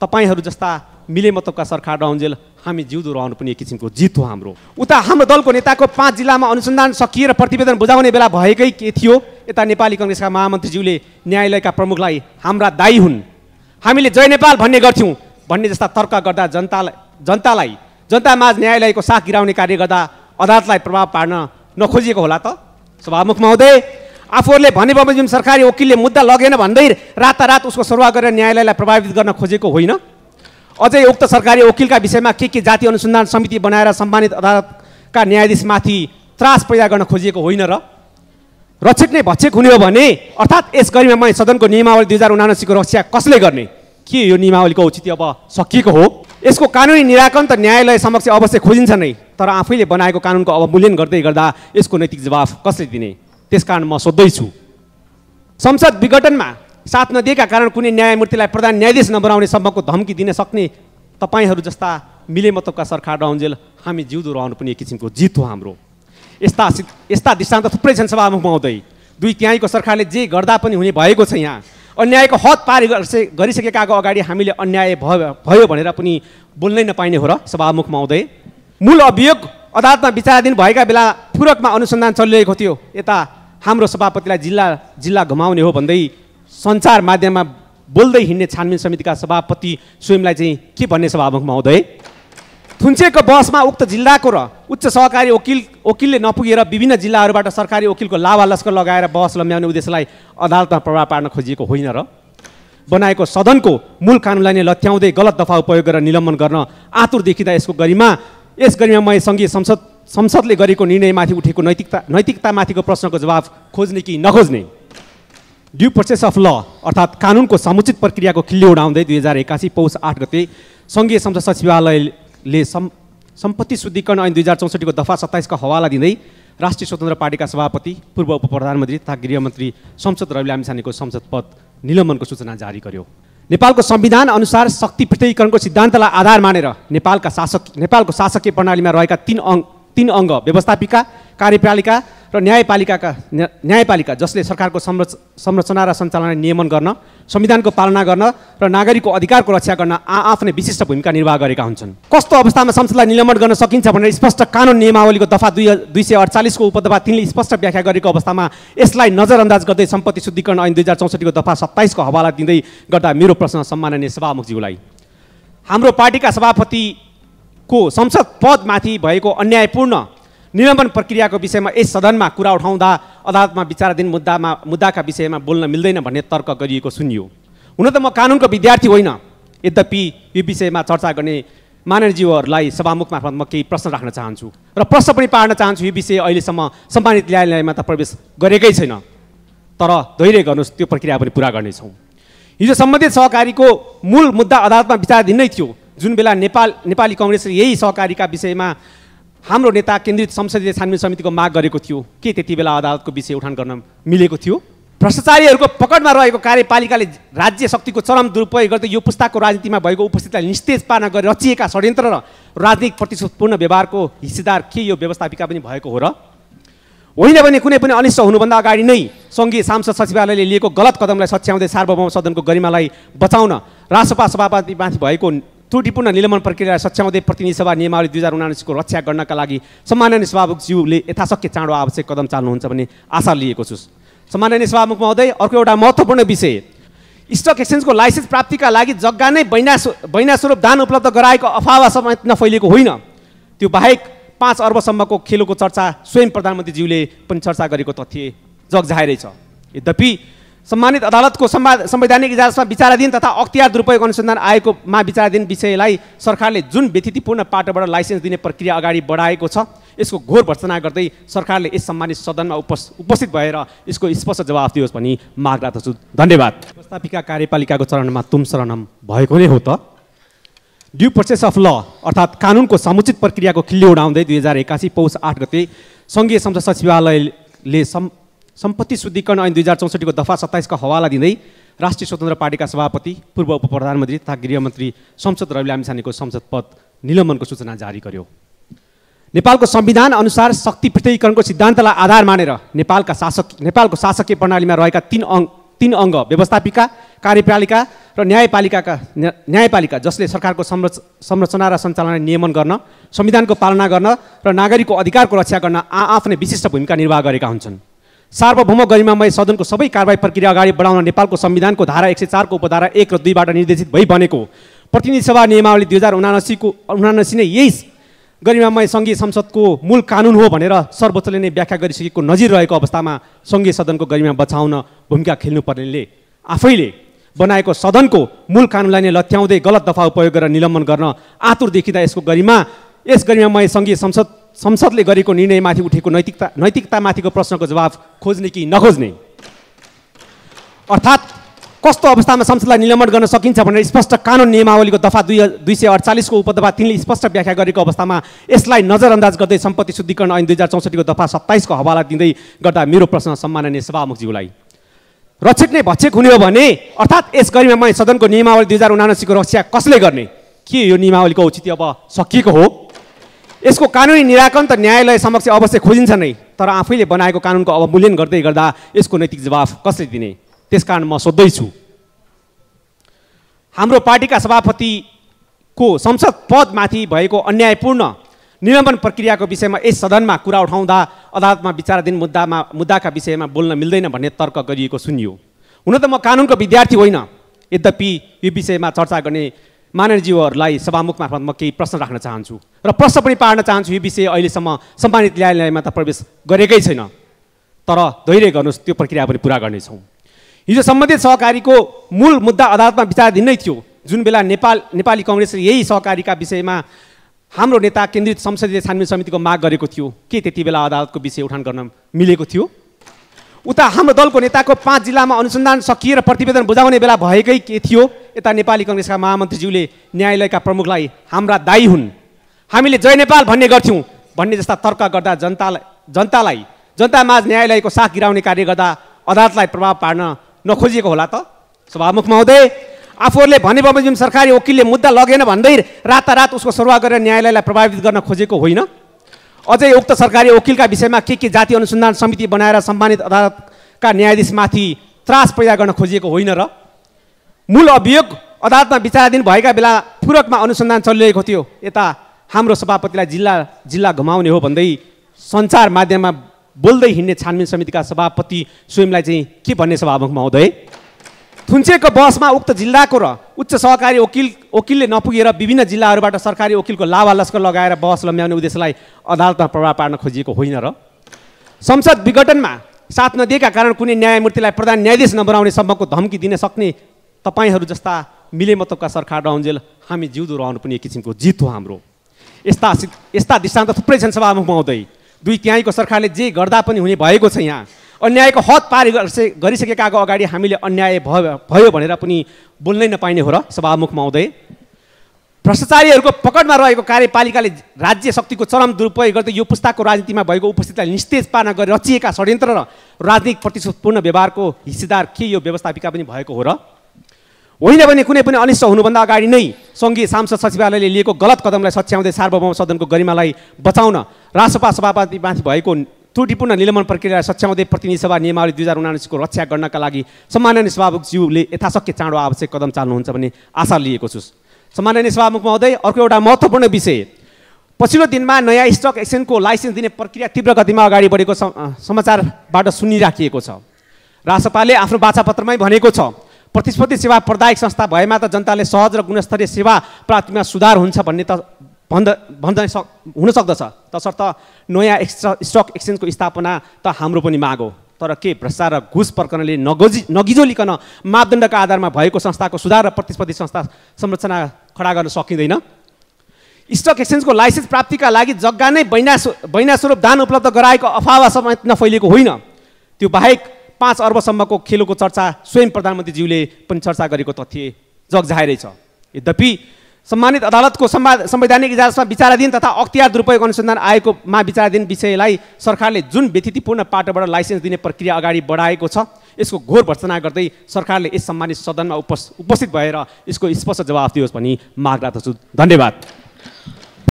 तपाईहरू जस्ता मिलेमतोका सरकार रहन्जेल हामी जिउँदो रहनु पनि एक किसिमको जित हो हाम्रो। उता हाम्रो दलको नेताको 5 जिल्लामा अनुसन्धान सकिएर प्रतिवेदन बुझाउने बेला भएकै के थियो, यता नेपाली कांग्रेसका महामन्त्रीज्यूले न्यायालयका प्रमुखलाई हाम्रा दाई हुन्, हामीले जय नेपाल भन्ने गर्थ्यौँ भन्ने जस्ता तर्क गर्दा जनतामाझ न्यायालयको साख गिराउने कार्य गर्दा अदालतलाई प्रभाव पार्न नखोजिएको होला त? सभामुख महोदय, आफूहरूले भने बमोजिम सरकारी वकिलले मुद्दा लगेन भन्दै रातारात उसको सरुवा गरेर न्यायालयलाई प्रभावित गर्न खोजेको होइन। अझै उक्त सरकारी वकिलका विषयमा के जातीय अनुसन्धान समिति बनाएर सम्मानित अदालतका न्यायाधीशमाथि त्रास पैदा गर्न खोजिएको होइन र? रक्षक नै भक्षक हुने हो भने अर्थात् यस गरिमामय सदनको नियमावली 2079 को रक्षा कसले गर्ने? के यो नियमावलीको औचित्य अब सकिएको हो? यसको कानुनी निराकरण त न्यायालय समक्ष अवश्य खोजिन्छ नै, तर आफैले बनाएको कानुनको अवमूल्यन गर्दै गर्दा यसको नैतिक जवाफ कसले दिने? त्यसकारण म सोध्दैछु, संसद विघटनमा साथ नदिएका कारण कुनै न्यायमूर्तिलाई प्रधान न्यायाधीश नबनाउने सम्मको धम्की दिन सक्ने तपाईहरू जस्ता मिलेमतोका सरकार रहन्जेल हामी जिउँदो रहनु पनि एक किसिमको जित हो हाम्रो। यस्ता दृष्टान्त थुप्रै छन् सभामुख महोदय। 2 तिहाईको सरकारले जे गर्दा पनि हुने भएको छ। यहाँ अन्यायको हद पार गरिसकेकाको अगाडि हामीले अन्याय भयो भनेर पनि बोल्नै नपाइने हो र सभामुख महोदय? मूल अभियोग अदालतमा विचाराधीन भएका बेला पूरकमा अनुसन्धान चलिरहेको थियो, यता हाम्रो सभापतिलाई जिल्ला घुमाउने हो भन्दै सञ्चार माध्यममा बोल्दै हिँड्ने छानबिन समितिका सभापति स्वयंलाई चाहिँ के भन्ने सभामुख महोदय? थुन्चेको बसमा उक्त जिल्लाको र उच्च सहकारी वकिलले नपुगेर विभिन्न जिल्लाहरूबाट सरकारी वकिलको लावा लस्कर लगाएर बस लम्ब्याउने उद्देश्यलाई अदालतमा प्रभाव पार्न खोजिएको होइन र? बनाएको सदनको मूल कानुनलाई नै लथ्याउँदै गलत दफा उपयोग गरेर निलम्बन गर्न आतुर देखिँदा यस गरिमामय सङ्घीय संसदले गरेको निर्णयमाथि उठेको नैतिकतामाथिको प्रश्नको जवाफ खोज्ने कि नखोज्ने? ड्यू प्रोसेस अफ ल अर्थात् कानुनको समुचित प्रक्रियाको खिल्ली उडाउँदै 2081 पौष 8 गते सङ्घीय संसद सचिवालयले सम्पत्ति शुद्धिकरण ऐन 2064 को दफा 27 का हवाला दिँदै राष्ट्रिय स्वतन्त्र पार्टीका सभापति पूर्व उप प्रधानमन्त्री तथा गृहमन्त्री शमशेद रवि लामिछानेको संसद पद निलम्बनको सूचना जारी गर्यो। नेपालको संविधान अनुसार शक्ति पृथकीकरणको सिद्धान्तलाई आधार मानेर नेपालको शासकीय प्रणालीमा रहेका 3 अङ्ग व्यवस्थापिका, कार्यपालिका र न्यायपालिका जसले सरकारको संरचना र सञ्चालन नियमन गर्न, संविधानको पालना गर्न र नागरिकको अधिकारको रक्षा गर्न आआफ्नै विशिष्ट भूमिका निर्वाह गरेका हुन्छन्। कस्तो अवस्थामा संसदलाई निलम्बन गर्न सकिन्छ भनेर स्पष्ट कानुन नियमावलीको दफा 248 को उपदफा 3 ले स्पष्ट व्याख्या गरेको अवस्थामा यसलाई नजरअन्दाज गर्दै सम्पत्ति शुद्धिकरण ऐन 2064 को दफा 27 को हवाला दिँदै गर्दा मेरो प्रश्न सम्माननीय सभामुखज्यूलाई, हाम्रो पार्टीका सभापतिको संसद पदमाथि भएको अन्यायपूर्ण निलम्बन प्रक्रियाको विषयमा यस सदनमा कुरा उठाउँदा अदालतमा विचाराधीन मुद्दाका विषयमा बोल्न मिल्दैन भन्ने तर्क गरिएको सुनियो। हुन त म कानुनको विद्यार्थी होइन, यद्यपि यो विषयमा चर्चा गर्ने माननीयज्यूहरूलाई सभामुख मार्फत म केही प्रश्न राख्न चाहन्छु र प्रश्न पनि पार्न चाहन्छु। यो विषय अहिलेसम्म सम्मानित न्यायालयमा त प्रवेश गरेकै छैन, तर धैर्य गर्नुहोस्, त्यो प्रक्रिया पनि पुरा गर्नेछौँ। हिजो सम्बन्धित सहकारीको मूल मुद्दा अदालतमा विचाराधीन नै थियो, जुन बेला नेपाली कांग्रेसले यही सहकारीका विषयमा हाम्रो नेता केन्द्रित संसदीय छानबिन समितिको माग गरेको थियो। के त्यति बेला अदालतको विषय उठान गर्न मिलेको थियो? भ्रष्टाचारीहरूको पकडमा रहेको कार्यपालिकाले राज्य शक्तिको चरम दुरुपयोग गर्दै यो पुस्ताको राजनीतिमा भएको उपस्थितिलाई निस्तेज पार्न गरी रचिएका षड्यन्त्र र राजनीतिक प्रतिशोधपूर्ण व्यवहारको हिस्सेदार के यो व्यवस्थापिका पनि भएको हो र? होइन भने कुनै पनि अनिष्ट हुनुभन्दा अगाडि नै सङ्घीय सांसद सचिवालयले लिएको गलत कदमलाई सच्याउँदै सार्वभौम सदनको गरिमालाई बचाउन रासपा सभापतिमाथि भएको त्रुटिपूर्ण निलम्बन प्रक्रियालाई सच्याउँदै प्रतिनिधि सभा नियमावली 2079 को रक्षा गर्नका लागि सम्माननीय सभामुखज्यूले यथाशक्य चाँडो आवश्यक कदम चाल्नुहुन्छ भन्ने आशा लिएको छु। सम्माननीय सभामुख महोदय, अर्को एउटा महत्त्वपूर्ण विषय, स्टक एक्सचेन्जको लाइसेन्स प्राप्तिका लागि जग्गा नै बैनास्वरूप दान उपलब्ध गराएको अफवाह समेत नफैलिएको होइन। त्यो बाहेक 5 अर्बसम्मको खेलको चर्चा स्वयं प्रधानमन्त्रीज्यूले पनि चर्चा गरेको तथ्य जगजाहेरै छ। यद्यपि सम्मानित अदालतको संवैधानिक इजलासमा विचाराधीन तथा अख्तियार दुरुपयोग अनुसन्धान आयोगमा विचाराधीन विषयलाई सरकारले जुन व्यतिथिपूर्ण पाटोबाट लाइसेन्स दिने प्रक्रिया अगाडि बढाएको छ, यसको घोर भर्त्सना गर्दै सरकारले यस सम्मानित सदनमा उपस्थित भएर यसको स्पष्ट जवाफ दियोस् भनी माग राख्दछु। धन्यवाद। व्यवस्थापिका कार्यपालिकाको चरणमा तुम शरणम भएको नै हो त? ड्यू प्रोसेस अफ ल अर्थात् कानुनको समुचित प्रक्रियाको खिल्ली उडाउँदै 2081 पौष 8 गते सङ्घीय संसद सचिवालयले सम्पत्ति शुद्धिकरण ऐन 2064 को दफा 27 का हवाला दिँदै राष्ट्रिय स्वतन्त्र पार्टीका सभापति पूर्व उप प्रधानमन्त्री तथा गृहमन्त्री शमशेद रवि लामिछानेको संसद पद निलम्बनको सूचना जारी गर्यो। नेपालको संविधान अनुसार शक्ति पृथकीकरणको सिद्धान्तलाई आधार मानेर नेपालको शासकीय प्रणालीमा रहेका 3 अङ्ग व्यवस्थापिका, कार्यपालिका र न्यायपालिका जसले सरकारको संरचना र सञ्चालन नियमन गर्न, संविधानको पालना गर्न र नागरिकको अधिकारको रक्षा गर्न आफ्नै विशिष्ट भूमिका निर्वाह गरेका हुन्छन्। सार्वभौम गरिमामय सदनको सबै कारबाही प्रक्रिया अगाडि बढाउन नेपालको संविधानको धारा 104 को उपधारा 1 र 2 बाट निर्देशित भई बनेको प्रतिनिधि सभा नियमावली 2079 नै यही गरिमामय सङ्घीय संसदको मूल कानुन हो भनेर सर्वोच्चले नै व्याख्या गरिसकेको नजिर रहेको अवस्थामा सङ्घीय सदनको गरिमा बचाउन भूमिका खेल्नुपर्नेले आफैले बनाएको सदनको मूल कानुनलाई नै लत्याउँदै गलत दफा उपयोग गरेर निलम्बन गर्न आतुर देखिँदा यस गरिमामय सङ्घीय संसदले गरेको निर्णयमाथि उठेको नैतिकतामाथिको प्रश्नको जवाफ खोज्ने कि नखोज्ने, अर्थात् कस्तो अवस्थामा संसदलाई निलम्बन गर्न सकिन्छ भनेर स्पष्ट कानुन नियमावलीको दफा 248 को उपदफा 3 ले स्पष्ट व्याख्या गरेको अवस्थामा यसलाई नजरअन्दाज गर्दै सम्पत्ति शुद्धिकरण ऐन 2064 को दफा 27 को हवाला दिँदै गर्दा मेरो प्रश्न सम्माननीय सभामुखज्यूलाई रक्षक नै भक्षक हुने हो भने अर्थात् यस गरिमामय सदनको नियमावली 2079 को रक्षा कसले गर्ने? के यो नियमावलीको औचित्य अब सकिएको हो? यसको कानुनी निराकरण त न्यायालय समक्ष अवश्य खोजिन्छ नै, तर आफैले बनाएको कानुनको अवमूल्यन गर्दै गर्दा यसको नैतिक जवाफ कसले दिने? त्यसकारण म सोध्दैछु, हाम्रो पार्टीका सभापतिको संसद पदमाथि भएको अन्यायपूर्ण निलम्बन प्रक्रियाको विषयमा यस सदनमा कुरा उठाउँदा अदालतमा विचाराधीन मुद्दाका विषयमा बोल्न मिल्दैन भन्ने तर्क गरिएको सुनियो। हुन त म कानुनको विद्यार्थी होइन, यद्यपि यो विषयमा चर्चा गर्ने माननीयज्यूहरूलाई सभामुख मार्फत म केही प्रश्न राख्न चाहन्छु र प्रश्न पनि पार्न चाहन्छु। यो विषय अहिलेसम्म सम्मानित न्यायालयमा त प्रवेश गरेकै छैन, तर धैर्य गर्नुहोस्, त्यो प्रक्रिया पनि पुरा गर्नेछौँ। हिजो सम्बन्धित सहकारीको मूल मुद्दा अदालतमा विचाराधीन नै थियो, जुन बेला नेपाली कङ्ग्रेसले यही सहकारीका विषयमा हाम्रो नेता केन्द्रित संसदीय छानबिन समितिको माग गरेको थियो। के त्यति बेला अदालतको विषय उठान गर्न मिलेको थियो? उता हाम्रो दलको नेताको 5 जिल्लामा अनुसन्धान सकिएर प्रतिवेदन बुझाउने बेला भएकै के थियो? यता नेपाली कङ्ग्रेसका महामन्त्रीज्यूले न्यायालयका प्रमुखलाई हाम्रा दाई हुन्, हामीले जय नेपाल भन्ने गर्थ्यौँ भन्ने जस्ता तर्क गर्दा जनतामाझ न्यायालयको साख गिराउने कार्य गर्दा अदालतलाई प्रभाव पार्न नखोजिएको होला त? सभामुख महोदय, आफूहरूले भने बमोजिम सरकारी वकिलले मुद्दा लगेन भन्दै रातारात उसको सरुवा गरेर न्यायालयलाई प्रभावित गर्न खोजेको होइन? अझै उक्त सरकारी वकिलका विषयमा के जातीय अनुसन्धान समिति बनाएर सम्मानित अदालतका न्यायाधीशमाथि त्रास पैदा गर्न खोजिएको होइन र? मूल अभियोग अदालतमा विचाराधीन भएका बेला पूरकमा अनुसन्धान चलिरहेको थियो, यता हाम्रो सभापतिलाई जिल्ला घुमाउने हो भन्दै सञ्चार माध्यममा बोल्दै हिँड्ने छानबिन समितिका सभापति स्वयंलाई चाहिँ के भन्ने सभामुख महोदय? थुन्चेको बहसमा उक्त जिल्लाको र उच्च सहकारी वकिलले नपुगेर विभिन्न जिल्लाहरूबाट सरकारी वकिलको लावा लस्कर लगाएर बहस लम्ब्याउने उद्देश्यलाई अदालतमा प्रभाव पार्न खोजिएको होइन र? संसद विघटनमा साथ नदिएका कारण कुनै न्यायमूर्तिलाई प्रधान न्यायाधीश नबनाउने सम्मको धम्की दिन सक्ने तपाईँहरू जस्ता मिलेमतोका सरकार रहन्जेल हामी जिउँदो रहनु पनि एक किसिमको जित हो हाम्रो। यस्ता दृष्टान्त थुप्रै छन् सभामुख महोदय। 2/3 सरकारले जे गर्दा पनि हुने भएको छ। यहाँ अन्यायको हद पार गरिसकेकाको अगाडि हामीले अन्याय भयो भनेर पनि बोल्नै नपाइने हो र सभामुख महोदय? भ्रष्टाचारीहरूको पकडमा रहेको कार्यपालिकाले राज्य शक्तिको चरम दुरुपयोग गर्दै यो पुस्ताको राजनीतिमा भएको उपस्थितिलाई निस्तेज पार्न गरी रचिएका षड्यन्त्र र राजनीतिक प्रतिशोधपूर्ण व्यवहारको हिस्सेदार के यो व्यवस्थापिका पनि भएको हो र? होइन भने कुनै पनि अनिष्ट हुनुभन्दा अगाडि नै सङ्घीय सांसद सचिवालयले लिएको गलत कदमलाई सच्याउँदै सार्वभौम सदनको गरिमालाई बचाउन रासपा सभापतिमाथि भएको त्रुटिपूर्ण निलम्बन प्रक्रियालाई सच्याउँदै प्रतिनिधि सभा नियमावली 2079 को रक्षा गर्नका लागि सम्माननीय सभामुखज्यूले यथाशक्य चाँडो आवश्यक कदम चाल्नुहुन्छ भन्ने आशा लिएको छु। सम्माननीय सभामुख महोदय, अर्को एउटा महत्त्वपूर्ण विषय, पछिल्लो दिनमा नयाँ स्टक एक्सचेन्जको लाइसेन्स दिने प्रक्रिया तीव्र गतिमा अगाडि बढेको समाचारबाट सुनिराखिएको छ। रासपाले आफ्नो वाचापत्रमै भनेको छ, प्रतिस्पर्धी सेवा प्रदायक संस्था भएमा त जनताले सहज र गुणस्तरीय सेवा प्राप्तिमा सुधार हुन्छ भन्ने त हुन सक्दछ, तसर्थ नयाँ स्टक एक्सचेन्जको स्थापना त हाम्रो पनि माग हो। तर के भ्रष्टाचार र घुस प्रकरणले नगिजोलिकन मापदण्डका आधारमा भएको संस्थाको सुधार र प्रतिस्पर्धी संस्था संरचना खडा गर्न सकिँदैन? स्टक एक्सचेन्जको लाइसेन्स प्राप्तिका लागि जग्गा नै बैनास्वरूप दान उपलब्ध गराएको अफवाह समेत नफैलिएको होइन। त्यो बाहेक 5 अर्बसम्मको खेलको चर्चा स्वयं प्रधानमन्त्रीज्यूले पनि चर्चा गरेको तथ्य जगजाहेरै छ। यद्यपि सम्मानित अदालतको संवैधानिक इजलासमा विचाराधीन तथा अख्तियार दुरुपयोग अनुसन्धान आयोगमा विचाराधीन विषयलाई सरकारले जुन व्यतिथिपूर्ण पाटोबाट लाइसेन्स दिने प्रक्रिया अगाडि बढाएको छ, यसको घोर भर्त्सना गर्दै सरकारले यस सम्मानित सदनमा उपस्थित भएर यसको स्पष्ट जवाफ दियोस् भनी माग राख्दछु। धन्यवाद।